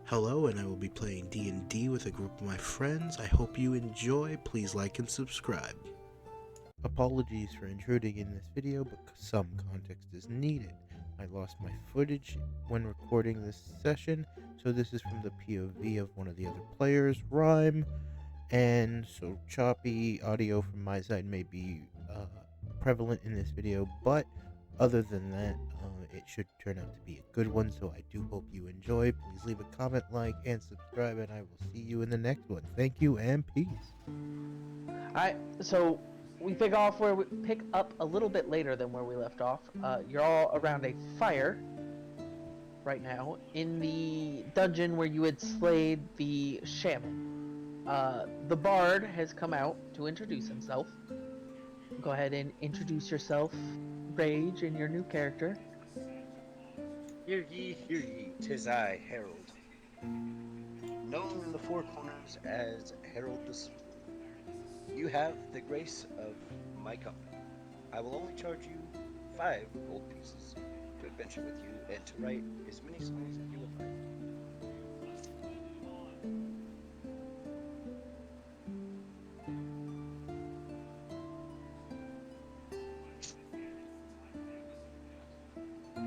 Hello, and I will be playing D&D with a group of my friends. I hope you enjoy. Please like and subscribe. Apologies for intruding in this video, but some context is needed. I lost my footage when recording this session, so this is from the POV of one of the other players, Rhyme, and so choppy audio from my side may be prevalent in this video, but other than that, it should turn out to be a good one, so I do hope you enjoy. Please leave a comment, like, and subscribe, and I will see you in the next one. Thank you, and peace. So we pick up a little bit later than where we left off. You're all around a fire right now in the dungeon where you had slayed the shaman. The bard has come out to introduce himself. Go ahead and introduce yourself, Rage, and your new character. Hear ye, 'tis I, Herald. Known in the Four Corners as Herald the Smooth. You have the grace of my company. I will only charge you 5 gold pieces to adventure with you and to write as many songs as you would like.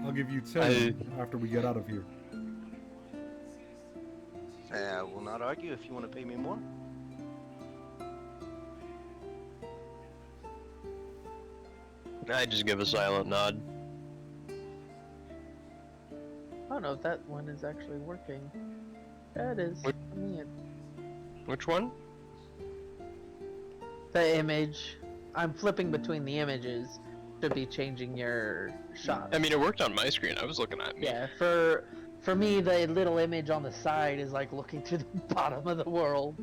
I'll give you 10 after we get out of here. I will not argue if you want to pay me more. I just give a silent nod. I don't know if that one is actually working. Yeah, it is. Which one? The image. I'm flipping between the images. Should be changing your shot. I mean, it worked on my screen. I was looking at me. Yeah, for me, the little image on the side is like looking to the bottom of the world.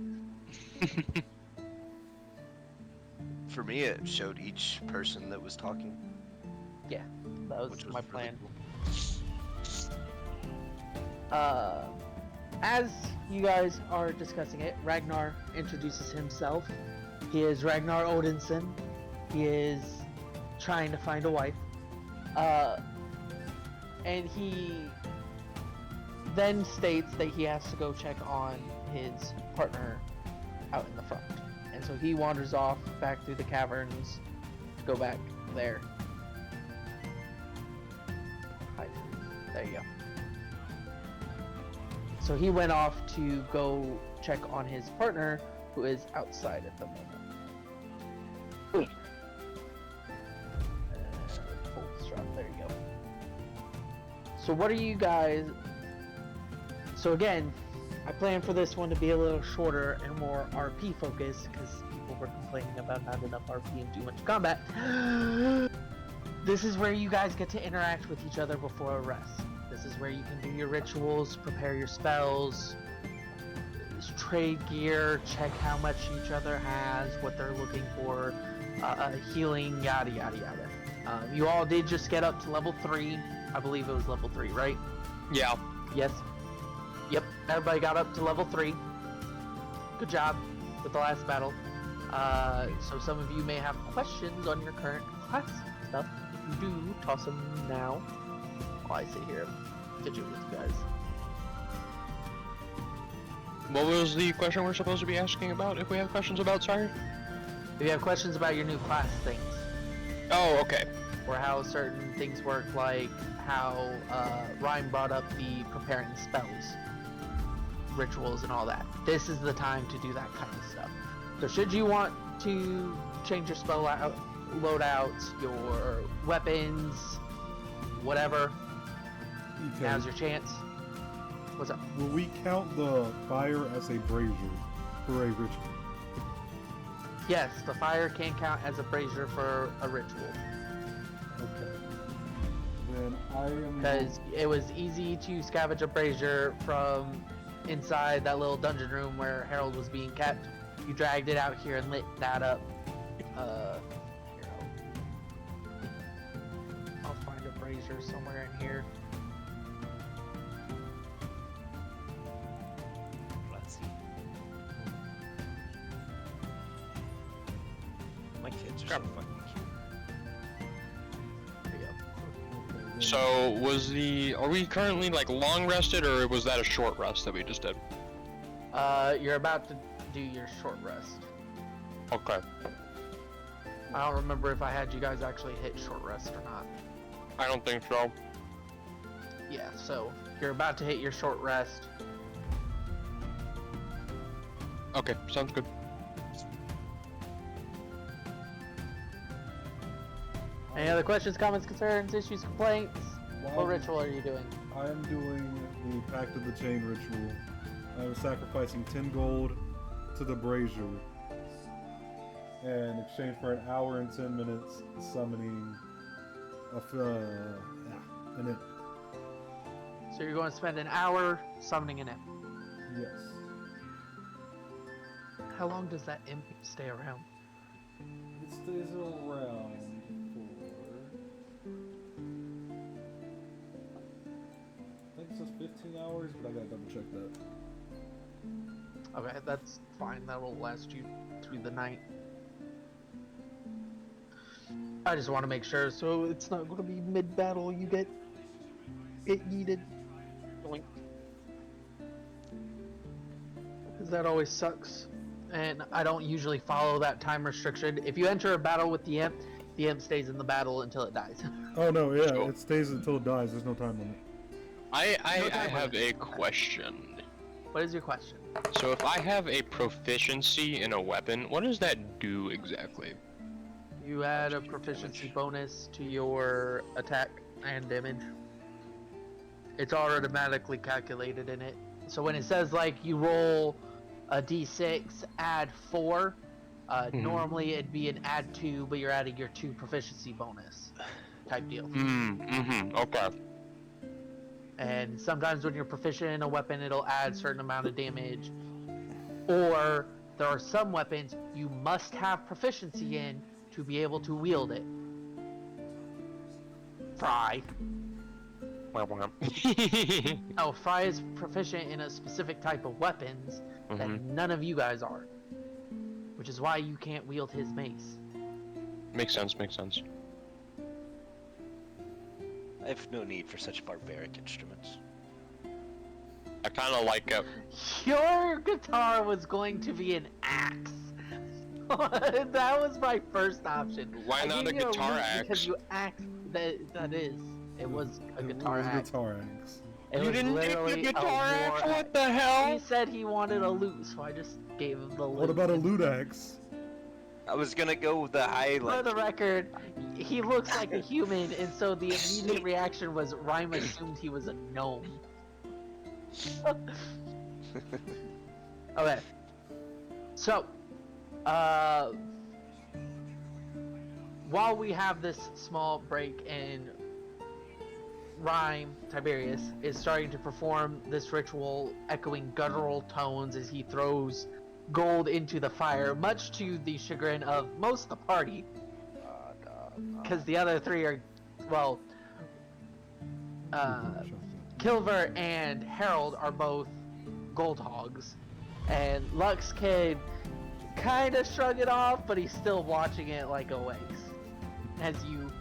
For me, it showed each person that was talking. Yeah, that was Which was my really plan. cool. As you guys are discussing it, Ragnar introduces himself. He is Ragnar Odinson. He is trying to find a wife. And he then states that he has to go check on his partner out in the front. And so he wanders off back through the caverns to go back there. Hi. There you go. So he went off to go check on his partner, who is outside at the moment. Full strap, there you go. So what are you guys... So again, I planned for this one to be a little shorter and more RP focused, because people were complaining about not enough RP and too much combat. This is where you guys get to interact with each other before a rest. This is where you can do your rituals, prepare your spells, trade gear, check how much each other has, what they're looking for, healing, yada yada yada. You all did just get up to level 3. I believe it was level 3, right? Yeah. Yes. Yep, everybody got up to level 3. Good job with the last battle. So some of you may have questions on your current class stuff. If you do, toss them now. While I sit here and fidget with you guys. What was the question we're supposed to be asking about? If we have questions about, sorry? If you have questions about your new class things, Oh, okay. or how certain things work, like how Ryan brought up the preparing spells, rituals, and all that. This is the time to do that kind of stuff. So should you want to change your spell loadouts, your weapons, whatever, Okay. now's your chance. What's up? Will we count the fire as a brazier for a ritual? Yes, the fire can count as a brazier for a ritual. Okay. Then I am... Because it was easy to scavenge a brazier from inside that little dungeon room where Harold was being kept. You dragged it out here and lit that up. I'll find a brazier somewhere in here. Let's see. My kids are so fucking cute. There you go. Okay, then So are we currently like long rested, or was that a short rest that we just did? You're about to do your short rest. Okay. I don't remember if I had you guys actually hit short rest or not. I don't think so. Yeah, so you're about to hit your short rest. Okay, sounds good. Any other questions, comments, concerns, issues, complaints? What ritual are you doing? I am doing the Pact of the Chain ritual. I am sacrificing 10 gold to the brazier in exchange for an hour and 10 minutes summoning an imp. So you're going to spend an hour summoning an imp. Yes. How long does that imp stay around? It stays around for, I think it says 15 hours, but I gotta double check that. Okay, that's fine. That will last you through the night. I just want to make sure, so it's not going to be mid-battle you get yeeted. Doink. Because that always sucks. And I don't usually follow that time restriction. If you enter a battle with the imp stays in the battle until it dies. Oh no, yeah, So- it stays until it dies. There's no time limit. I time have limit. a question. What is your question? So if I have a proficiency in a weapon, what does that do exactly? You add a proficiency bonus to your attack and damage. It's automatically calculated in it. So when it says like you roll a d6, add 4, normally it'd be an add 2, but you're adding your 2 proficiency bonus type deal. Okay. And sometimes when you're proficient in a weapon, it'll add certain amount of damage. Or there are some weapons you must have proficiency in to be able to wield it. Fry. Oh, Fry is proficient in a specific type of weapons that none of you guys are. Which is why you can't wield his mace. Makes sense, makes sense. I have no need for such barbaric instruments. I kind of like it. Your guitar was going to be an axe. That was my first option. Why I not gave a you guitar lute axe? Because you axe. That is. It was a guitar It was a axe. guitar axe. It You was didn't take literally the a guitar axe? war What the He hell? said he wanted a lute, so I just gave him the lute. What about a loot axe? I was gonna go with the For highlight. the record, he looks like a human, and so the immediate reaction was Rhyme assumed he was a gnome. Okay. So, while we have this small break in Rhyme, Tiberius is starting to perform this ritual, echoing guttural tones as he throws gold into the fire, much to the chagrin of most of the party. Because the other three are, well, Kilver and Harold are both gold hogs. And Lux can kind of shrug it off, but he's still watching it like awakes. As you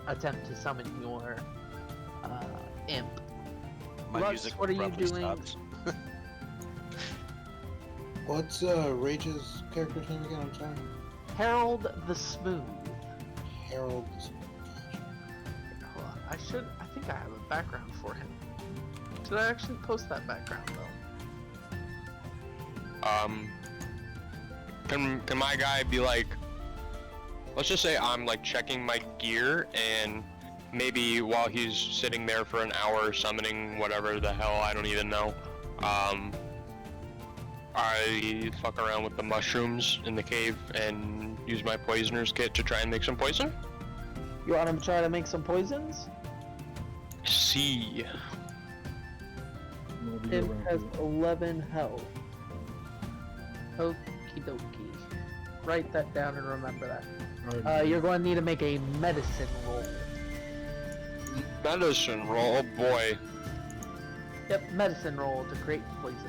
attempt to summon your imp. My Lux, music what are you abruptly doing? stops. What's Rage's character's name again? I'm sorry. Harold the Smooth. Harold. Hold on, I think I have a background for him. Did I actually post that background though? Can my guy be like, let's just say I'm like checking my gear, and maybe while he's sitting there for an hour summoning whatever the hell, I don't even know, I fuck around with the mushrooms in the cave and use my poisoner's kit to try and make some poison? You want him to try to make some poisons? See. Imp has 11 health. Okie dokie. Write that down and remember that. Alright. You're going to need to make a medicine roll. Medicine roll, oh boy. Yep, medicine roll to create poisons.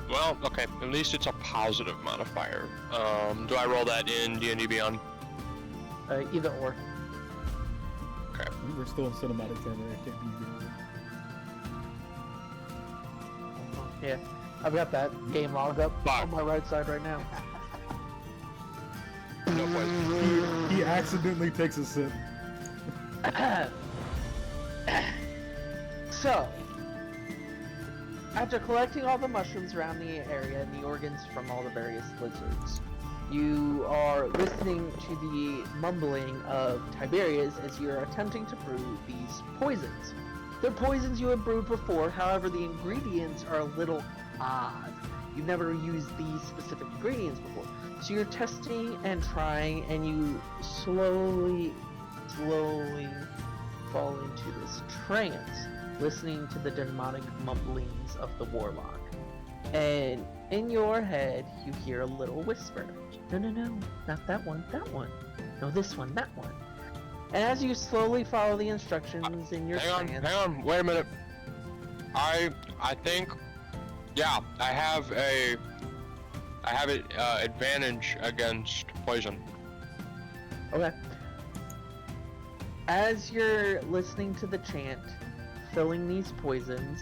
Well, okay, at least it's a positive modifier. Do I roll that in D&D Beyond? Either or. We're still in cinematic camera. It can't be good. Yeah, I've got that game log up Fuck. on my right side right now. No point. He accidentally takes a sip. So, after collecting all the mushrooms around the area and the organs from all the various lizards, you are listening to the mumbling of Tiberius as you're attempting to brew these poisons. They're poisons you have brewed before, however the ingredients are a little odd. You've never used these specific ingredients before. So you're testing and trying, and you slowly fall into this trance, listening to the demonic mumblings of the warlock. And in your head, you hear a little whisper. No, not that one, that one. No, this one, that one. And as you slowly follow the instructions in your trance... Hang on, wait a minute. I think, yeah, I have an advantage against poison. Okay. As you're listening to the chant, filling these poisons,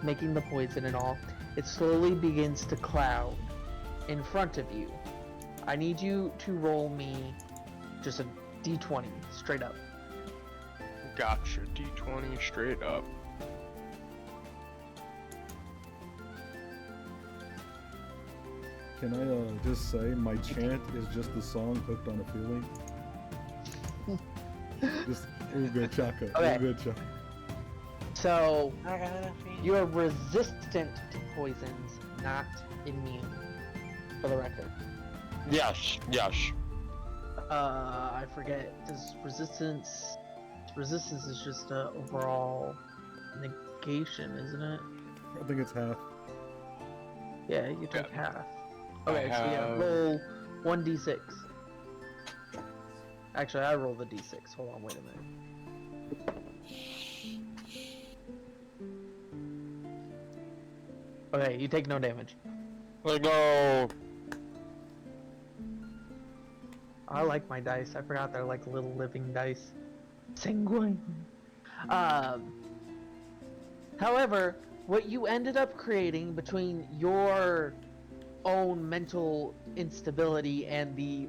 making the poison and all, it slowly begins to cloud in front of you. I need you to roll me just a d20, straight up. Gotcha, D20 straight up. Can I just say my chant is just the song Hooked on a Feeling? Just ooga chaka, Okay. ooga chaka. So, you are resistant to poisons, not immune, for the record. Yes. I forget, does resistance is just a overall negation, isn't it? I think it's half. Yeah, you take Yeah. half. Okay, so yeah, have- roll 1d6. Actually, I roll the d6. Hold on, wait a minute. Okay, you take no damage. Let's go. I like my dice. I forgot they're like little living dice. Sanguine. However, what you ended up creating between your own mental instability and the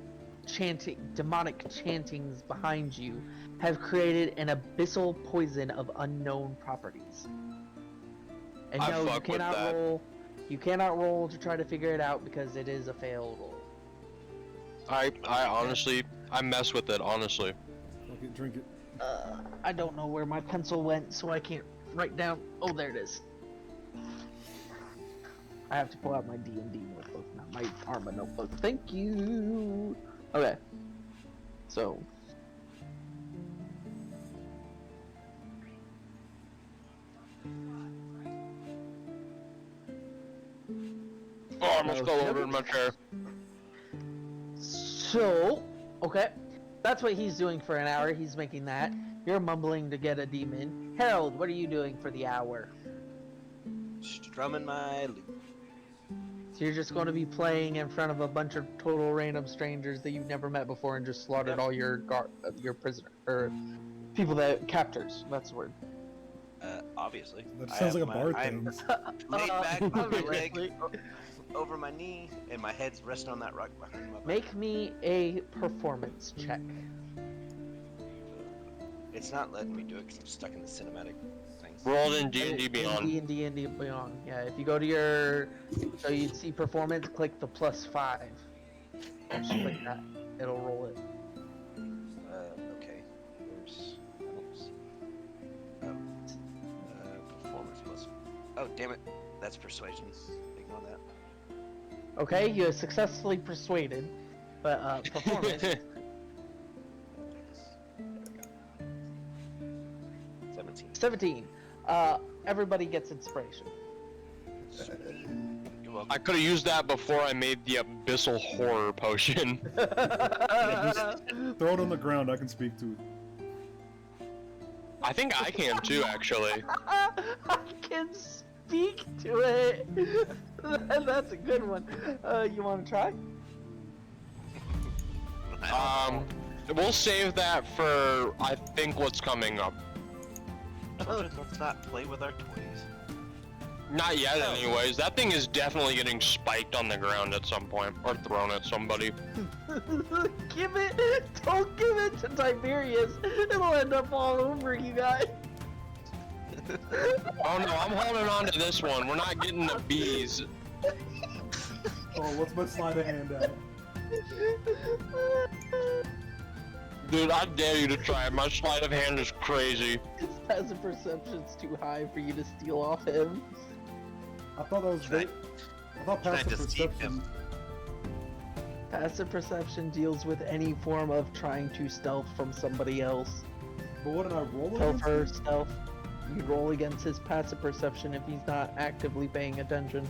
demonic chantings behind you have created an abyssal poison of unknown properties. And I no, you fuck with cannot that. roll. You cannot roll to try to figure it out because it is a fail roll. I honestly, I mess with it, honestly. Okay, drink it. I don't know where my pencil went, so I can't write down. Oh, there it is. I have to pull out my D&D notebook, not my Arma notebook. Thank you. Okay. So. Oh, I almost fell over in my chair. So, okay. That's what he's doing for an hour. He's making that. You're mumbling to get a demon. Harold, what are you doing for the hour? Strumming my lute. So you're just going to be playing in front of a bunch of total random strangers that you've never met before and just slaughtered all your prisoner or people that captors. That's the word. Obviously. That I sounds have like a bar I'm thing. laid back with my leg obviously. over my knee, and my head's resting on that rock behind my back. Make me a performance check. It's not letting me do it because I'm stuck in the cinematic things. Rolled in D&D Beyond. D&D Beyond. Yeah, if you go to your, so you'd see performance, click the +5. Just click that. It'll roll it. Okay. There's. Performance plus. Oh, damn it. That's persuasion. Ignore that. Okay, you have successfully persuaded, but performance. There we go. 17. 17. Everybody gets inspiration. You're welcome. I could have used that before I made the abyssal horror potion. Throw it on the ground. I can speak to it. I think I can too, actually. I can speak to it. That's a good one. You want to try? We'll save that for, I think, what's coming up. Children, let's not play with our toys. Not yet, anyways. That thing is definitely getting spiked on the ground at some point, or thrown at somebody. Give it! Don't give it to Tiberius! It'll end up all over you guys! Oh no, I'm holding on to this one. We're not getting the bees. Oh, what's my sleight of hand at? Dude, I dare you to try it. My sleight of hand is crazy. His passive perception's too high for you to steal off him. I thought that was Can I- great. I thought can I passive deceive perception. him? Passive perception deals with any form of trying to stealth from somebody else. But what did I roll against? Pilfer, stealth. You roll against his passive perception if he's not actively paying attention.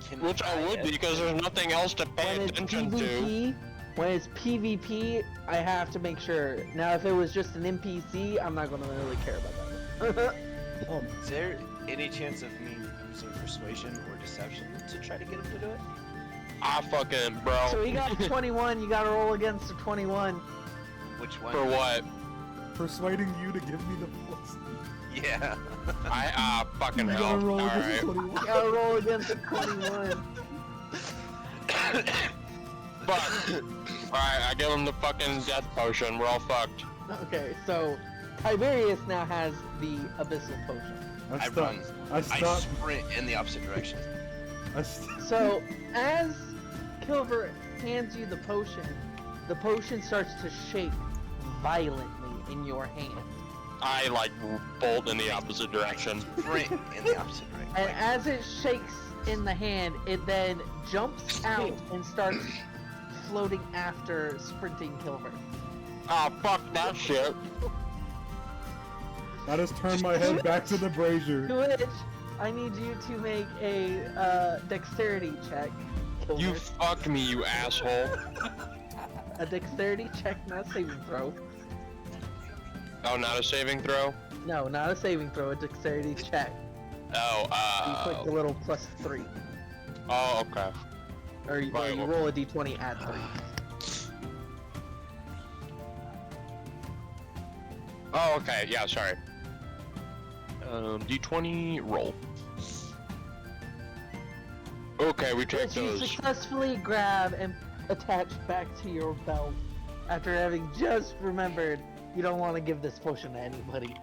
Can Which I would guess? because there's nothing else to pay When it's attention to. PvP, when it's PvP, I have to make sure. Now, if it was just an NPC, I'm not gonna really care about that. Oh, Is there any chance of me using persuasion or deception to try to get him to do it? Ah, fucking, bro. So he got a 21. You gotta roll against a 21. Which one? For what? persuading you to give me the plus. Yeah. Fucking You hell. gotta roll Alright. against a 21. You gotta roll against a 21. Fuck. Alright, I give him the fucking death potion. We're all fucked. Okay, so Tiberius now has the abyssal potion. I stopped. run. I I stopped. sprint in the opposite direction. So as Kilver hands you the potion starts to shake violently in your hand. I, like, bolt in the opposite direction. Sprint in the opposite direction. And as it shakes in the hand, it then jumps out and starts floating after sprinting Kilver. Ah, fuck that shit. I just turned my head back to the brazier. To which I need you to make a dexterity check, Kilver. You fucked me, you asshole. A dexterity check, not saving throw. Oh, not a saving throw? No, not a saving throw, a dexterity check. Oh, You click the little +3. Oh, okay. Or you, Right, you well- roll a d20, add 3. Oh, okay, yeah, sorry. D20, roll. Okay, we take Which you those. successfully grab and attach back to your belt after having just remembered you don't want to give this potion to anybody.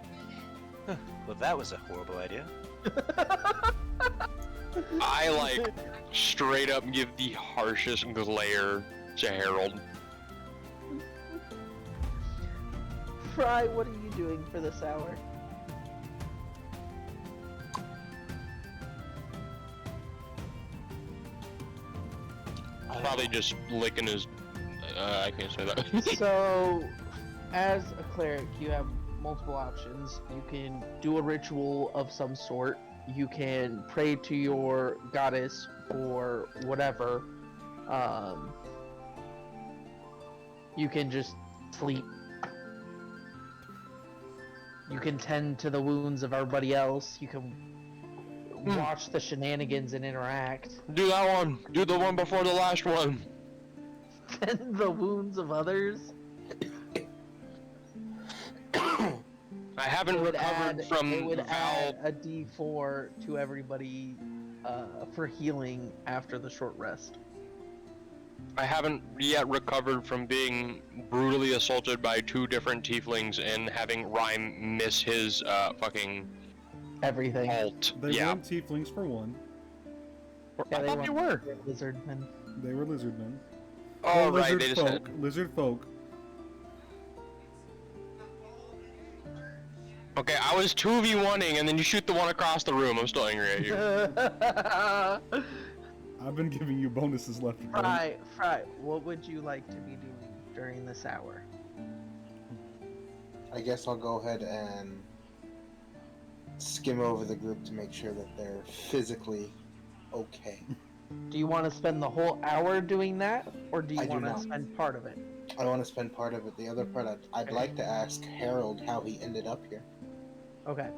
Well, that was a horrible idea. I, like, straight up give the harshest glare to Harold. Fry, what are you doing for this hour? Probably just licking his... I can't say that. So, as a cleric, you have multiple options. You can do a ritual of some sort. You can pray to your goddess or whatever. You can just sleep. You can tend to the wounds of everybody else. You can watch the shenanigans and interact. Do that one. Do the one before the last one. Tend the wounds of others. I haven't It would recovered add, from it would Val. add a d4 to everybody for healing after the short rest. I haven't yet recovered from being brutally assaulted by 2 different tieflings and having Rhyme miss his fucking Everything. ult. They Yeah. weren't tieflings for one. Yeah, I thought they were. Lizardmen. They were lizardmen. Oh, They're right, they just folk. had... Lizard folk. Okay, I was 2v1ing and then you shoot the one across the room. I'm still angry at you. I've been giving you bonuses left and right. Fry, what would you like to be doing during this hour? I guess I'll go ahead and skim over the group to make sure that they're physically okay. Do you want to spend the whole hour doing that, or do you I do want to not. spend part of it? I want to spend part of it. The other part, I'd like to ask Harold how he ended up here. Okay.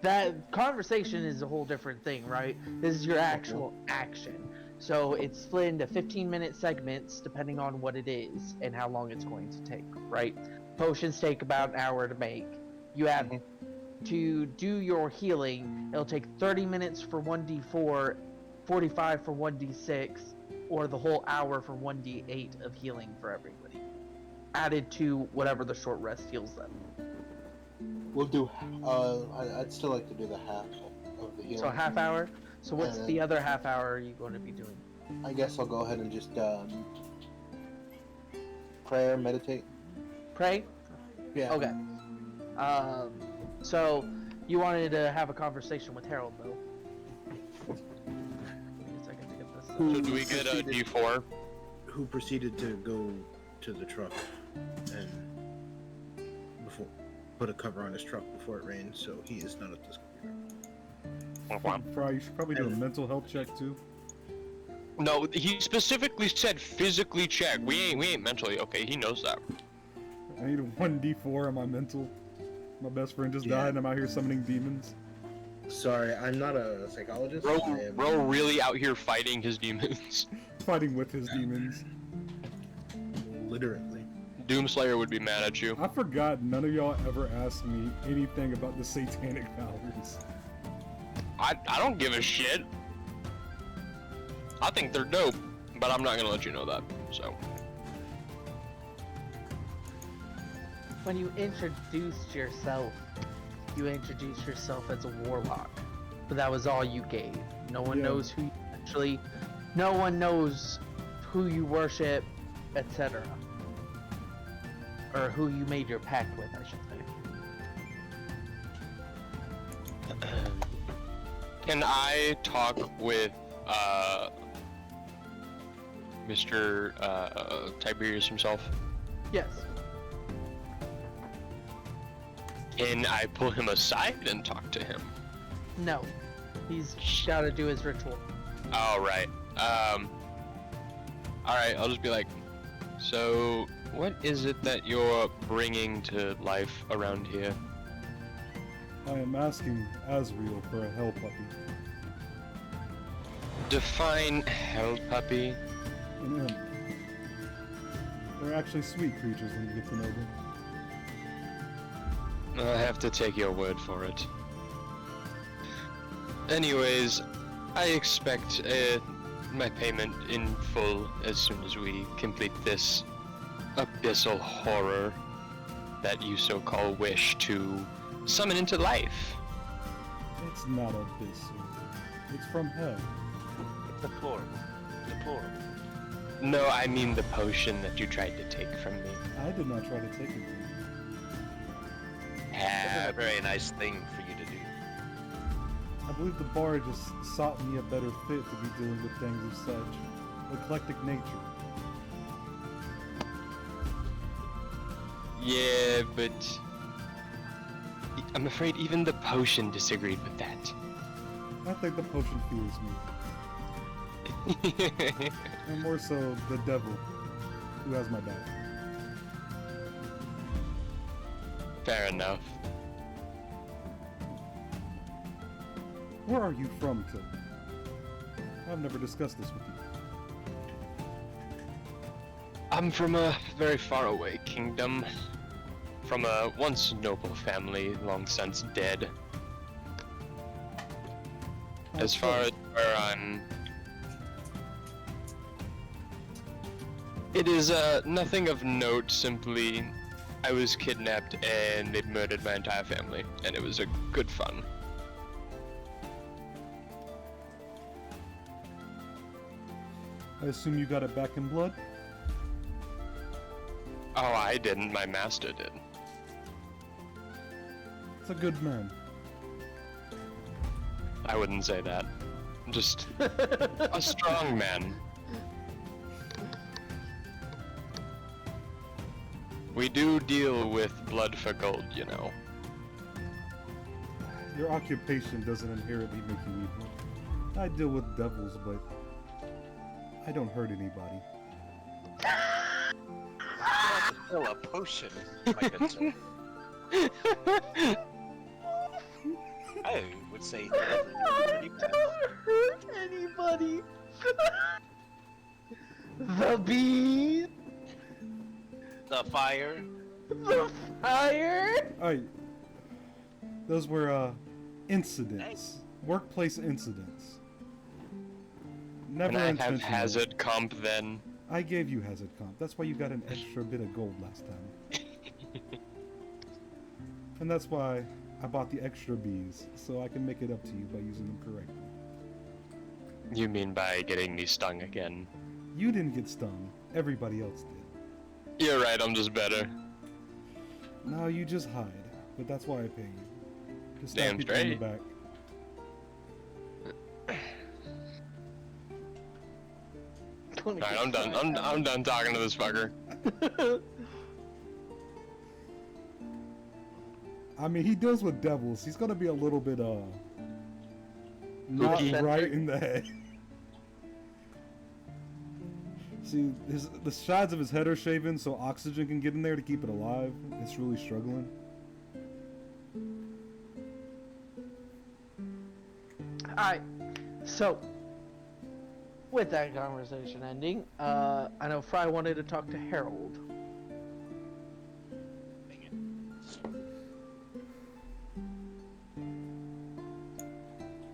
That conversation is a whole different thing, right? This is your actual action. So it's split into 15-minute segments depending on what it is and how long it's going to take, right? Potions take about an hour to make. You have to do your healing, it'll take 30 minutes for 1d4, 45 for 1d6, or the whole hour for 1d8 of healing for everybody. Added to whatever the short rest heals them. We'll do. I'd still like to do the half of the healing. So a half hour? So what's And the other half hour are you going to be doing? I guess I'll go ahead and just prayer, meditate. Pray? Yeah. Okay. So you wanted to have a conversation with Harold, though. Give me a second to get this. So do we get a D4? Who proceeded to go to the truck and put a cover on his truck before it rained, so he is not at this computer. You should probably do a mental health check too. No, he specifically said physically check. We ain't mentally okay. He knows that. I need a 1d4 on my mental. My best friend just died and I'm out here summoning demons. Sorry, I'm not a psychologist. Bro really out here fighting his demons. Fighting with his demons. Literally. Doomslayer would be mad at you. I forgot none of y'all ever asked me anything about the satanic powers. I don't give a shit. I think they're dope, but I'm not gonna let you know that, so. When you introduced yourself as a warlock. But that was all you gave. No one knows who you actually... No one knows who you worship, etc. Or who you made your pact with, I should say. Can I talk with, Mr. Tiberius himself? Yes. Can I pull him aside and talk to him? No. He's gotta do his ritual. Alright, alright, I'll just be like, so, what is it that you're bringing to life around here? I am asking Azrael for a hell puppy. Define hell puppy. An imp. They're actually sweet creatures when you get to know them. I'll have to take your word for it. Anyways, I expect my payment in full as soon as we complete this abyssal horror that you so-call wish to summon into life. It's not abyssal. It's from hell. Deplorable. Deplorable. No, I mean the potion that you tried to take from me. I did not try to take it from you. That's a very nice thing for you to do. I believe the bar just sought me a better fit to be dealing with things of such eclectic nature. Yeah, but I'm afraid even the potion disagreed with that. I think the potion fears me. And more so, the devil, who has my back. Fair enough. Where are you from, Tim? I've never discussed this with you. I'm from a very far away kingdom. From a once noble family, long since dead. As far as where I'm... It is nothing of note, simply I was kidnapped and they murdered my entire family, and it was a good fun. I assume you got it back in blood? Oh, I didn't, my master did. It's a good man. I wouldn't say that. Just a strong man. We do deal with blood for gold, you know. Your occupation doesn't inherently make you evil. I deal with devils, but I don't hurt anybody. Fill a potion, my good sir. I would say that I don't hurt anybody. The bees. The fire. The fire. Alright. Those were, incidents. Workplace incidents. Never Can I have intentional. hazard comp then? I gave you hazard comp. That's why you got an extra bit of gold last time. And that's why I bought the extra bees, so I can make it up to you by using them correctly. You mean by getting me stung again? You didn't get stung. Everybody else did. You're right, I'm just better. No, you just hide. But that's why I pay you. Just stab Damn people in the straight. back. Alright, I'm done. I'm done talking to this fucker. I mean, he deals with devils. He's gonna be a little bit, not Spooky. right in the head. See, the sides of his head are shaven so oxygen can get in there to keep it alive. It's really struggling. Alright, so with that conversation ending, I know Fry wanted to talk to Harold.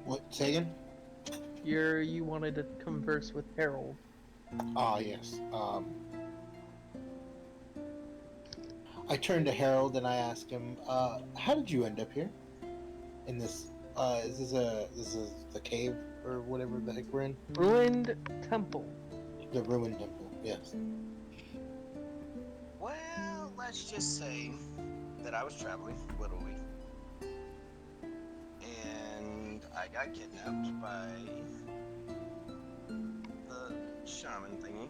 What, say again? You wanted to converse with Harold. Ah, yes. I turned to Harold and I asked him, how did you end up here? In this, is this the cave or whatever the heck we're in? Ruined temple. The ruined temple, yes. Well, let's just say that I was traveling, literally, and I got kidnapped by the shaman thingy,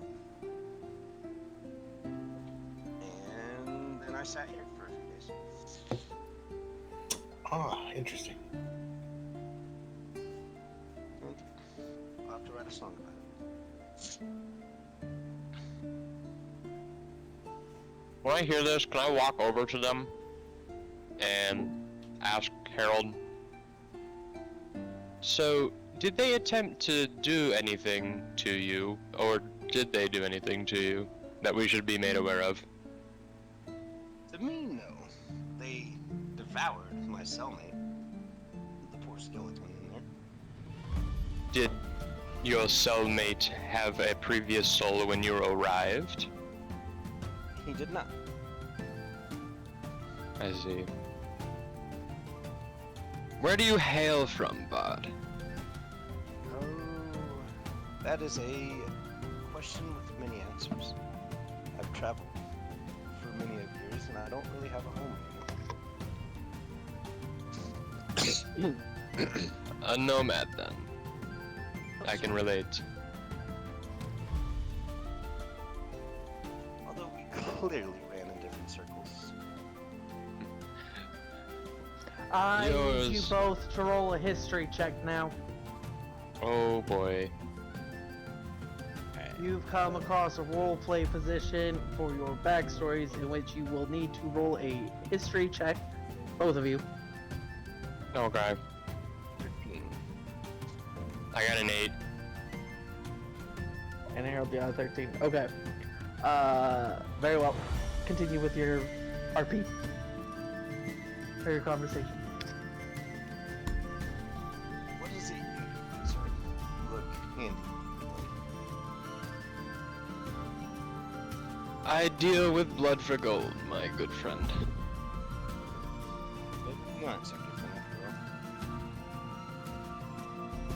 and then I sat here for a few days. Ah, interesting. And I'll have to write a song about it. When I hear this, can I walk over to them and ask Harold? So, did they attempt to do anything to you, or did they do anything to you that we should be made aware of? To me, no. They devoured my cellmate, the poor skeleton in there. Did your cellmate have a previous soul when you arrived? He did not. I see. Where do you hail from, Bard? Oh, that is a question with many answers. I've traveled for many years, and I don't really have a home anymore. A nomad, then. I can relate. Although we clearly ran in different circles. I need you Yours. both to roll a history check now. Oh boy. You've come across a roleplay position for your backstories in which you will need to roll a history check, both of you. Okay. 13. I got an 8. And Harold beyond 13. Okay. Very well. Continue with your RP. Or your conversation. What is it you sort of look handy? I deal with blood for gold, my good friend. But you aren't sector fan after all.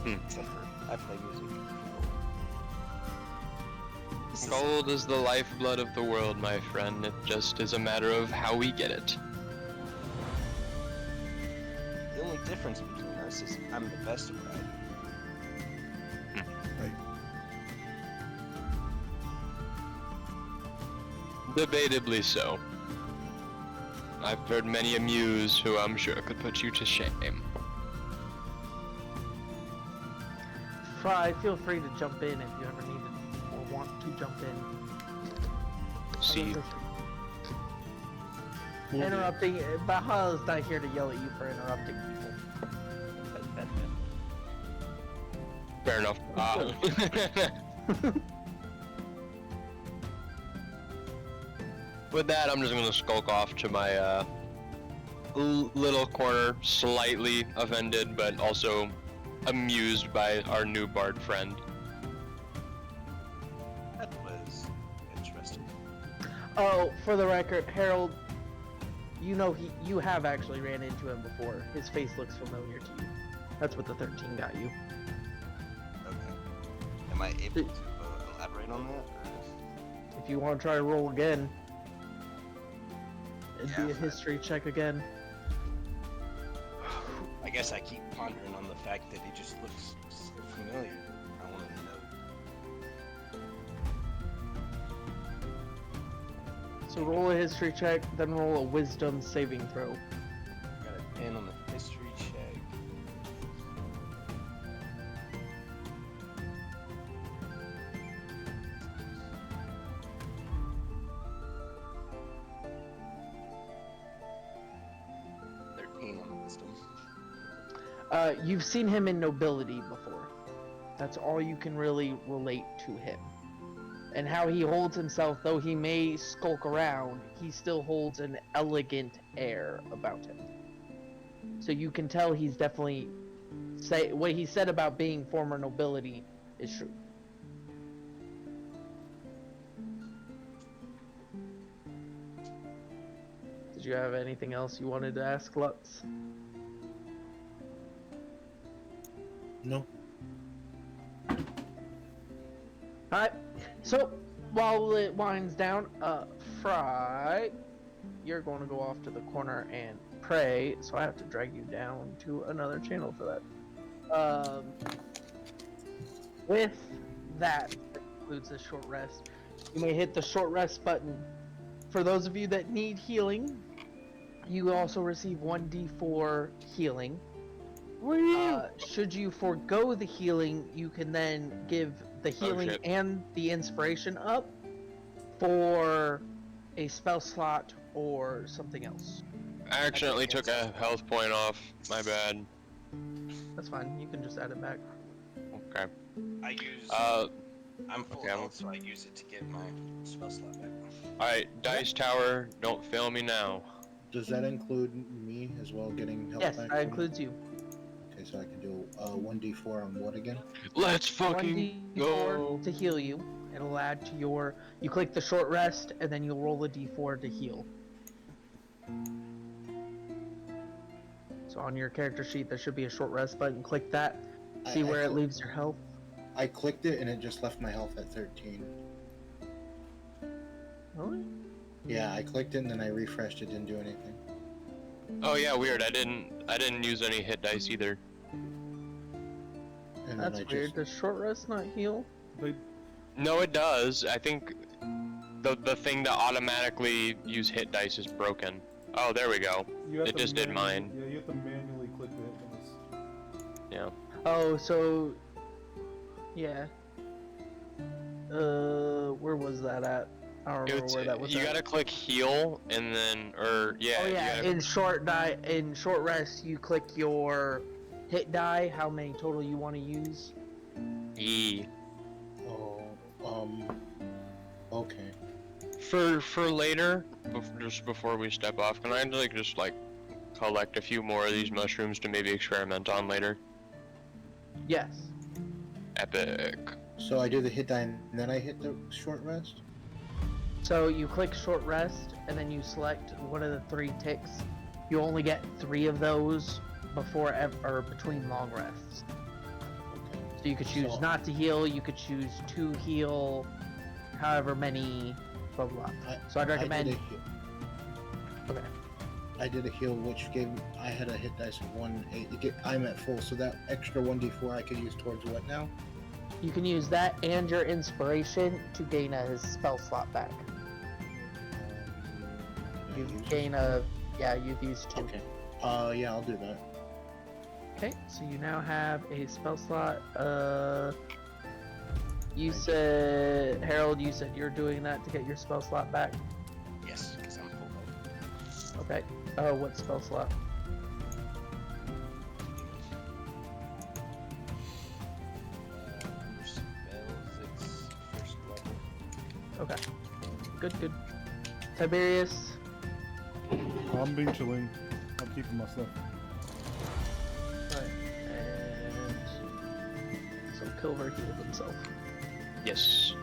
Hmm. Except for I play music. This is- Gold is the lifeblood of the world, my friend. It just is a matter of how we get it. The only difference between us is I'm the best at what I do. Right. Debatably so. I've heard many a muse who I'm sure could put you to shame. Fry, feel free to jump in if you ever need to or want to jump in. See, Interrupting, Baha's not here to yell at you for interrupting people. Fair enough. With that, I'm just gonna skulk off to my little corner, slightly offended, but also amused by our new bard friend. That was interesting. Oh, for the record, Harold, you know you have actually ran into him before. His face looks familiar to you. That's what the 13 got you. Okay. Am I able to elaborate on that? Or... If you want to try to roll again, it'd be Yeah. a history check again. I guess I keep pondering on the fact that it just looks so familiar. I want to know. So roll a history check, then roll a wisdom saving throw. Got a 10 on the history check. On the wisdom. You've seen him in nobility before. That's all you can really relate to him. And how he holds himself, though he may skulk around, he still holds an elegant air about him. So you can tell he's definitely what he said about being former nobility is true. Did you have anything else you wanted to ask, Lutz? No. Alright, so while it winds down, Fry, you're going to go off to the corner and pray, so I have to drag you down to another channel for that. With that concludes the short rest. You may hit the short rest button. For those of you that need healing, you also receive 1d4 healing. Should you forego the healing, you can then give the healing and the inspiration up for a spell slot or something else. I accidentally took a health point off. My bad. That's fine. You can just add it back. Okay. I use. I'm full okay, health, so I use it to get my spell slot back. Alright, Dice Tower, don't fail me now. Does that include me as well getting health Yes, back? that includes you. Okay, so I can do 1d4 on what again? Let's fucking 1d4 go! to heal you. It'll add to your. You click the short rest, and then you'll roll a d4 to heal. So on your character sheet, there should be a short rest button. Click that. See where it leaves your health. I clicked it and it just left my health at 13. Really? Yeah, I clicked it and then I refreshed it, didn't do anything. Oh yeah, weird. I didn't use any hit dice either. And That's then I weird. Does short rest not heal? No, it does. I think the thing that automatically use hit dice is broken. Oh, there we go. It just did mine. Yeah, you have to manually click the hit dice. Yeah. Oh, so yeah. Where was that at? I don't remember where that was. You at. gotta click heal and then, or yeah. Oh yeah. In short rest, you click your hit die. How many total you want to use? E. Oh, okay. For later, just before we step off, can I just collect a few more of these mushrooms to maybe experiment on later? Yes. Epic. So I do the hit die and then I hit the short rest? So you click short rest and then you select one of the 3 ticks. You only get 3 of those or between long rests. Okay. So you could choose not to heal, you could choose to heal, however many, blah blah. So I'd recommend. Okay. I did a heal, which gave I had a hit dice of 1/8. I'm at full, so that extra 1d4 I could use towards what now? You can use that and your inspiration to gain a spell slot back. You gain you've used 2. Okay. Yeah, I'll do that. Okay, so you now have a spell slot. You said, Harold, you said you're doing that to get your spell slot back? Yes, because I'm full health. Okay. What spell slot? Okay. Good, good. Tiberius. I'm being chilling. I'm keeping my stuff. Alright. And so Pilver healed himself. Yes.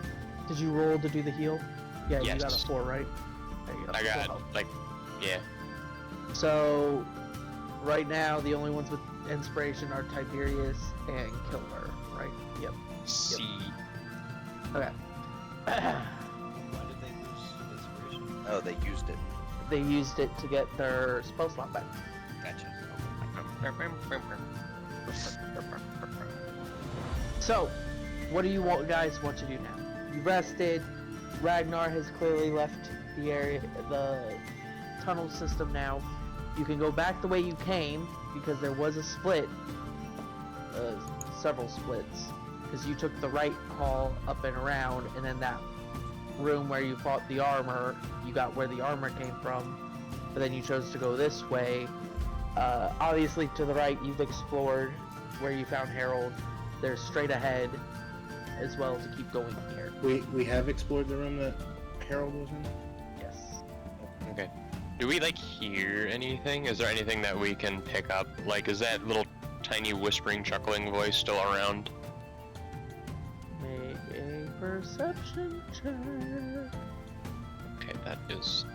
Did you roll to do the heal? Yeah, you got Yes. a 4, right? Yeah, you I full got, health. like, yeah. So, right now, the only ones with inspiration are Tiberius and Kilmer, right? Yep. C. Okay. Why did they lose inspiration? Oh, they used it. They used it to get their spell slot back. Gotcha. So, what do you guys want to do now? You rested. Ragnar has clearly left the area, the tunnel system now. You can go back the way you came because there was a split, several splits, because you took the right hall up and around, and then that room where you fought the armor, you got where the armor came from, but then you chose to go this way. Obviously, to the right, you've explored where you found Harold. There's straight ahead as well to keep going here. We have explored the room that Harold was in. Yes. Okay. Do we, like, hear anything? Is there anything that we can pick up? Like, is that little tiny whispering, chuckling voice still around? Make a perception check. Okay, that is...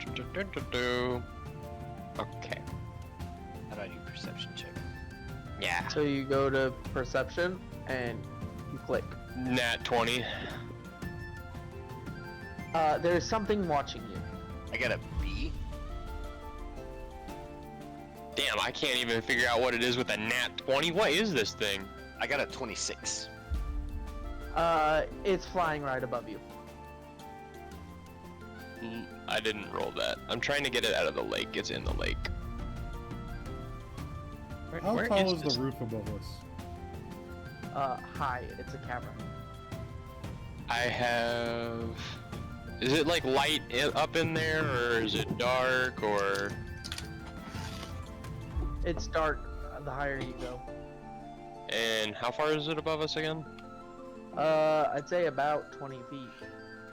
Okay. How do I do perception check? Yeah. So you go to perception and you click. Nat 20. There's something watching you. I got a B. Damn, I can't even figure out what it is with a nat 20. What is this thing? I got a 26. It's flying right above you. I didn't roll that. I'm trying to get it out of the lake. It's in the lake. How Where tall is this? the roof above us? High. It's a cavern. I have... Is it like light up in there, or is it dark, or... It's dark the higher you go. And how far is it above us again? I'd say about 20 feet.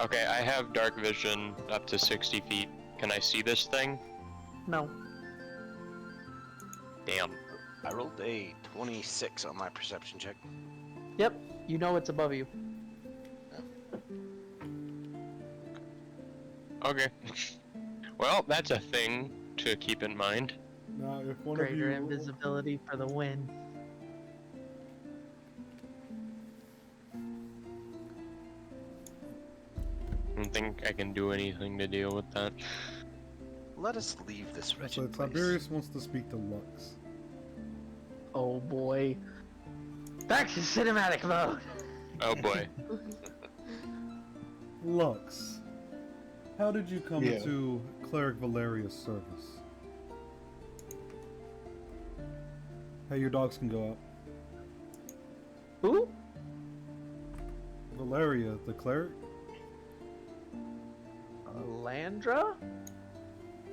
Okay, I have dark vision up to 60 feet. Can I see this thing? No. Damn. I rolled a 26 on my perception check. Yep. You know it's above you. Okay. Well, that's a thing to keep in mind. Now, if one Greater of you... invisibility for the win. I don't think I can do anything to deal with that. Let us leave this So wretched place. Tiberius wants to speak to Lux. Oh boy. Back to cinematic mode. Oh boy. Lux, how did you come Yeah. to Cleric Valeria's service? Hey, your dogs can go out. Who? Valeria, the cleric? Landra?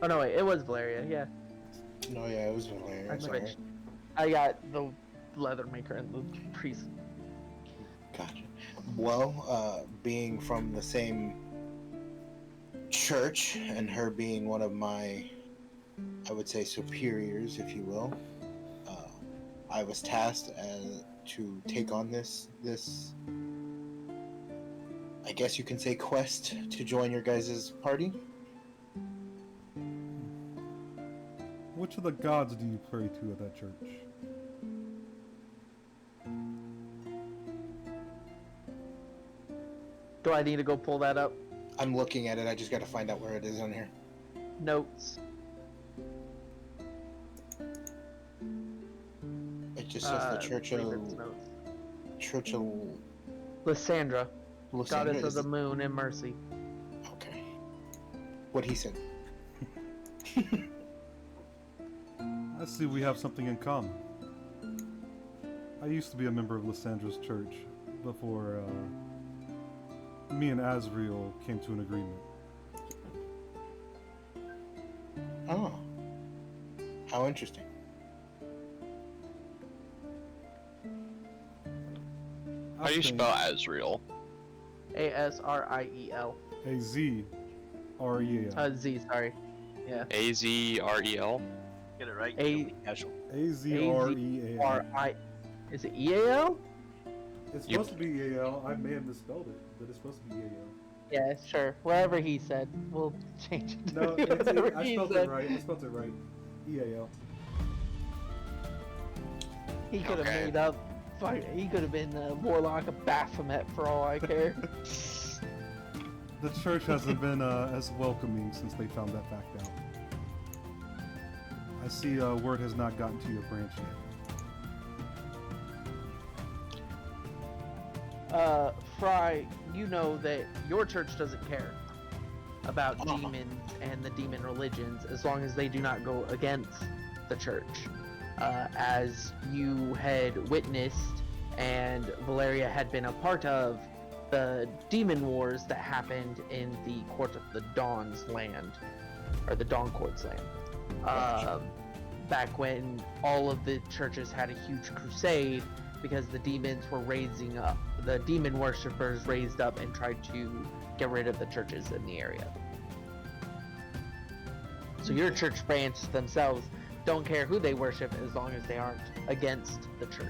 Oh no, wait, it was Valeria, yeah. No, yeah, it was Valeria. I Sorry. switched. I got the leather maker and the priest. Gotcha. Well, being from the same church and her being one of my, I would say, superiors, if you will, I was tasked to take on this, I guess you can say, quest to join your guys' party. Which of the gods do you pray to at that church? Do I need to go pull that up? I'm looking at it. I just got to find out where it is on here. Notes. It just says the Church of favorites notes. Lysandra. Lysandra, goddess of Is the moon and mercy. Okay. What he said. I see we have something in common. I used to be a member of Lysandra's church before me and Asriel came to an agreement. Oh. How interesting. How do you spell Asriel? Asriel. A-Z-R-E-A-L. Z, sorry. Yeah. Azrel. Get it right. A- You'll be casual. A-Z-R-E-A-L. R-I. Is it EAL? It's supposed to be E-A-L. I may have misspelled it, but it's supposed to be E-A-L. Yeah, sure. Whatever he said, we'll change it. To No, whatever I he spelled said. it right. I spelled it right. E-A-L. He could have Okay. made up. He could have been Warlock of Baphomet for all I care. The church hasn't been as welcoming since they found that fact out. I see word has not gotten to your branch yet. Fry, you know that your church doesn't care about demons and the demon religions as long as they do not go against the church. As you had witnessed and Valeria had been a part of the demon wars that happened in the Court of the Dawn's land, or the Dawn Court's land. Back when all of the churches had a huge crusade because the demons were raising up, the demon worshippers raised up and tried to get rid of the churches in the area. So your church branch themselves don't care who they worship as long as they aren't against the church.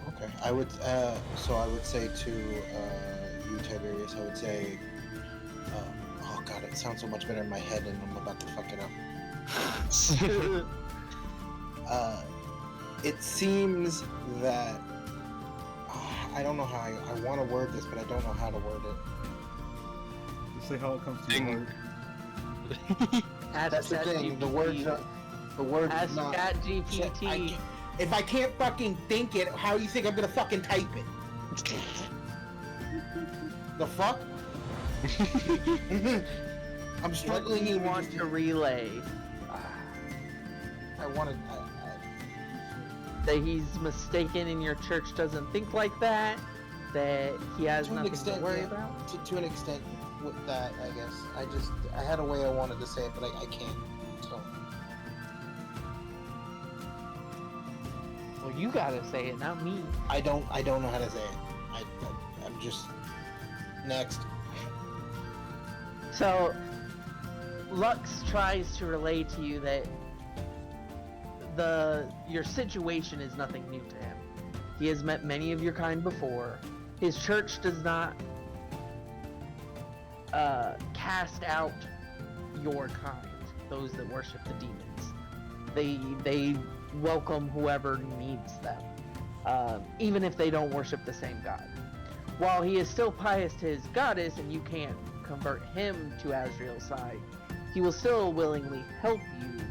Okay. I would so I would say to you, Tiberius, I would say oh god, it sounds so much better in my head and I'm about to fuck it up. It seems that I don't know how I want to word this, but I don't know how to word it. You say how it comes to your Ding. heart. That's the thing. The words Ask not. ChatGPT. If I can't fucking think it, how you think I'm gonna fucking type it? The fuck? I'm What struggling. do you want to relay? I wanted. That he's mistaken and your church doesn't think like that? That he has To an nothing extent, to worry yeah. about? To an extent, with that, I guess. I had a way I wanted to say it, but I can't. So. Well, you gotta say it, not me. I don't know how to say it. I'm just next. So, Lux tries to relay to you that your situation is nothing new to him. He has met many of your kind before. His church does not cast out your kind, those that worship the demons. They welcome whoever needs them, even if they don't worship the same god. While he is still pious to his goddess and you can't convert him to Azrael's side, he will still willingly help you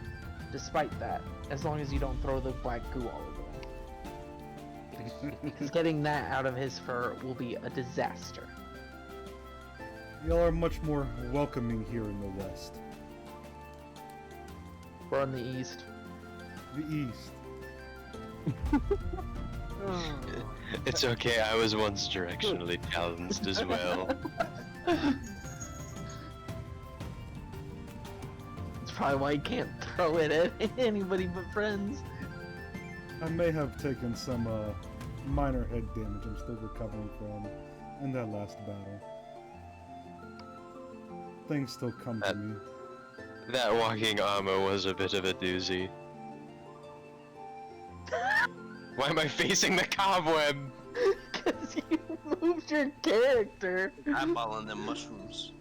despite that, as long as you don't throw the black goo all over him. Because getting that out of his fur will be a disaster. Y'all are much more welcoming here in the West. We're on the east. The East. It's okay, I was once directionally challenged as well. That's probably why you can't throw it at anybody but friends. I may have taken some minor head damage I'm still recovering from in that last battle. Things still come to me. That walking armor was a bit of a doozy. Why am I facing the cobweb? Because you moved your character. Eyeballing them mushrooms.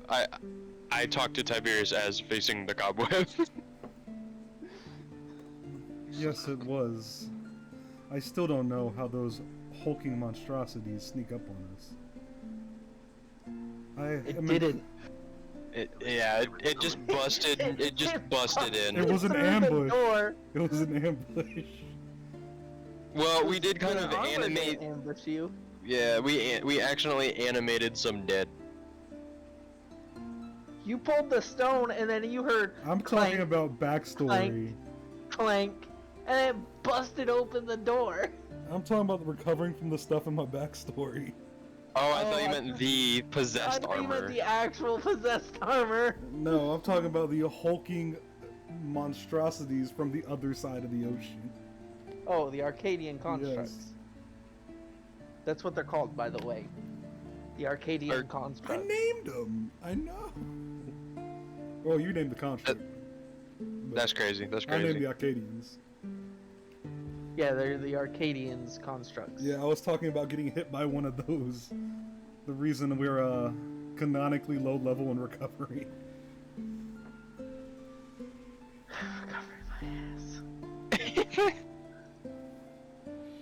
I talked to Tiberius as facing the cobweb. Yes, it was. I still don't know how those hulking monstrosities sneak up on us. It didn't. It just busted. It just busted in. It was an Through the ambush. door. It was an ambush. Well, we did kind Your of armor animate. didn't ambush you. Yeah, we actually animated some dead. You pulled the stone and then you heard I'm clank, talking about backstory. clank, and it busted open the door. I'm talking about recovering from the stuff in my backstory. Oh, I thought you I meant the I possessed thought you meant armor. the actual possessed armor. No, I'm talking about the hulking monstrosities from the other side of the ocean. Oh, the Arcadian constructs. Yes. That's what they're called, by the way. The Arcadian I construct. named them. I know. Well, you named the construct. But That's crazy. That's I named crazy. the Arcadians. Yeah, they're the Arcadians constructs. Yeah, I was talking about getting hit by one of those. The reason we're canonically low level in recovery. Covering my ass.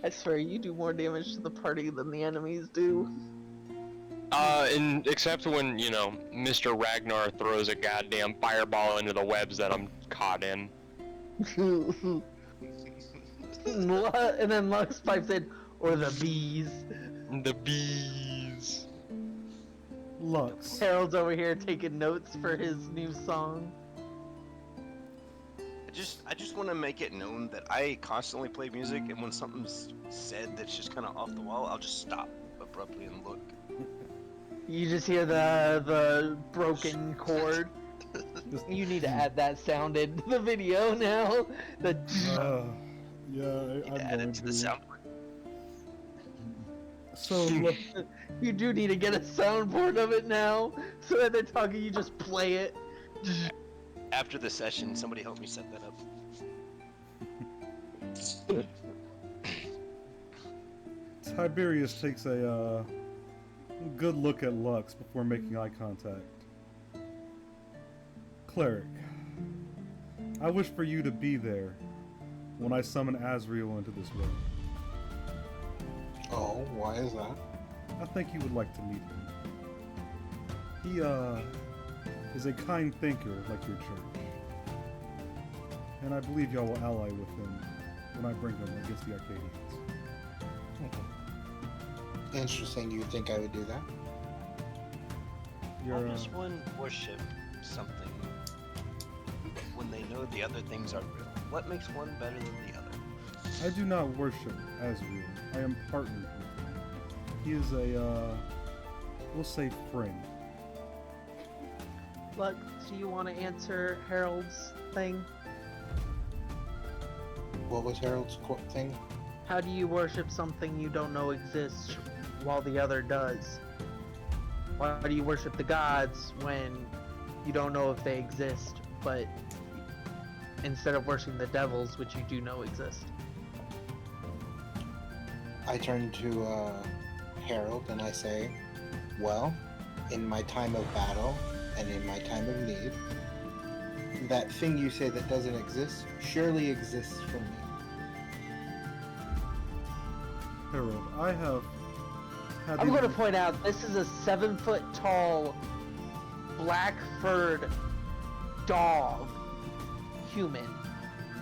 I swear, you do more damage to the party than the enemies do. Except when, you know, Mr. Ragnar throws a goddamn fireball into the webs that I'm caught in. And then Lux pipes in, or the bees. The bees. Lux. Harold's over here taking notes for his new song. I just want to make it known that I constantly play music, and when something's said that's just kind of off the wall, I'll just stop abruptly and look. You just hear the broken chord. You need to add that sound into the video now. The Yeah, I'm Add going it to the soundboard. So look, you do need to get a soundboard of it now, so that they're talking, you just play it. After the session, somebody help me set that up. Tiberius takes a good look at Lux before making eye contact. Cleric, I wish for you to be there when I summon Azrael into this world. Oh, why is that? I think you would like to meet him. He is a kind thinker like your church. And I believe y'all will ally with him when I bring him against the Arcadians. Interesting. You think I would do that? You're, How does one worship something when they know the other things are real? What makes one better than the other? I do not worship Azrael. I am partnered with him. He is a, we'll say friend. Look, do you want to answer Harold's thing? What was Harold's thing? How do you worship something you don't know exists while the other does? Why do you worship the gods when you don't know if they exist, but instead of worshiping the devils, which you do know exist? I turn to Harold and I say, well, in my time of battle and in my time of need, that thing you say that doesn't exist surely exists for me. Harold, I have had I'm the- going to point out, this is a 7-foot tall, black furred dog human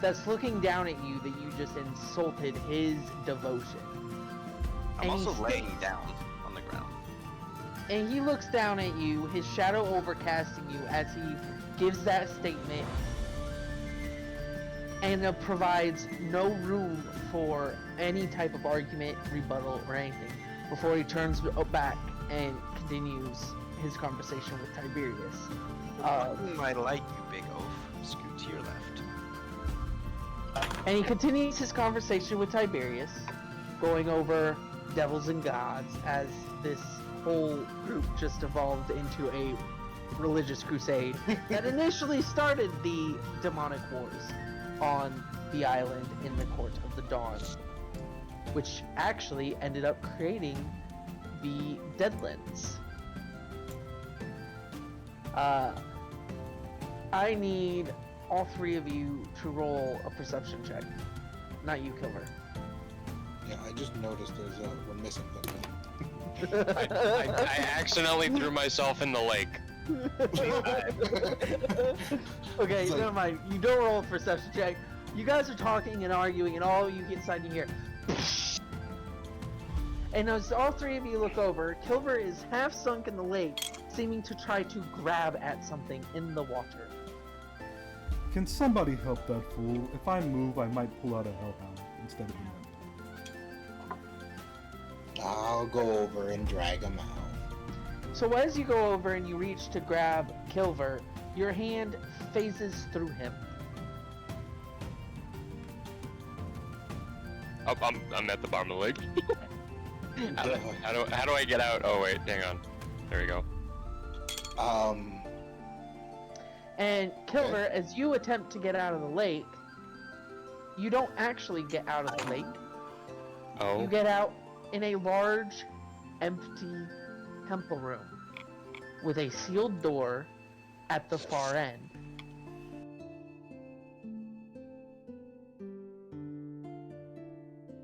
that's looking down at you that you just insulted his devotion. I'm And also he's- laying down on the ground. And he looks down at you, his shadow overcasting you as he gives that statement, and provides no room for any type of argument, rebuttal, or anything before he turns back and continues his conversation with Tiberius. I like you, big oaf. Scoot to your left. And he continues his conversation with Tiberius, going over devils and gods as this whole group just evolved into a religious crusade that initially started the demonic wars on the island in the Court of the Dawn, which actually ended up creating the Deadlands. I need all three of you to roll a perception check. Not you, Kilmer. Yeah, I just noticed we're missing something. I accidentally threw myself in the lake. Okay, It's like- never mind. You don't roll a perception check. You guys are talking and arguing, and all you get inside you hear. And as all three of you look over, Kilmer is half sunk in the lake, seeming to try to grab at something in the water. Can somebody help that fool? If I move, I might pull out a hellhound instead of him. I'll go over and drag him out. So as you go over and you reach to grab Kilver, your hand phases through him. I'm at the bottom of the lake. How do I get out? Oh wait, hang on. There we go. And Kilmer, as you attempt to get out of the lake, you don't actually get out of the lake. Oh. You get out in a large, empty temple room with a sealed door at the far end.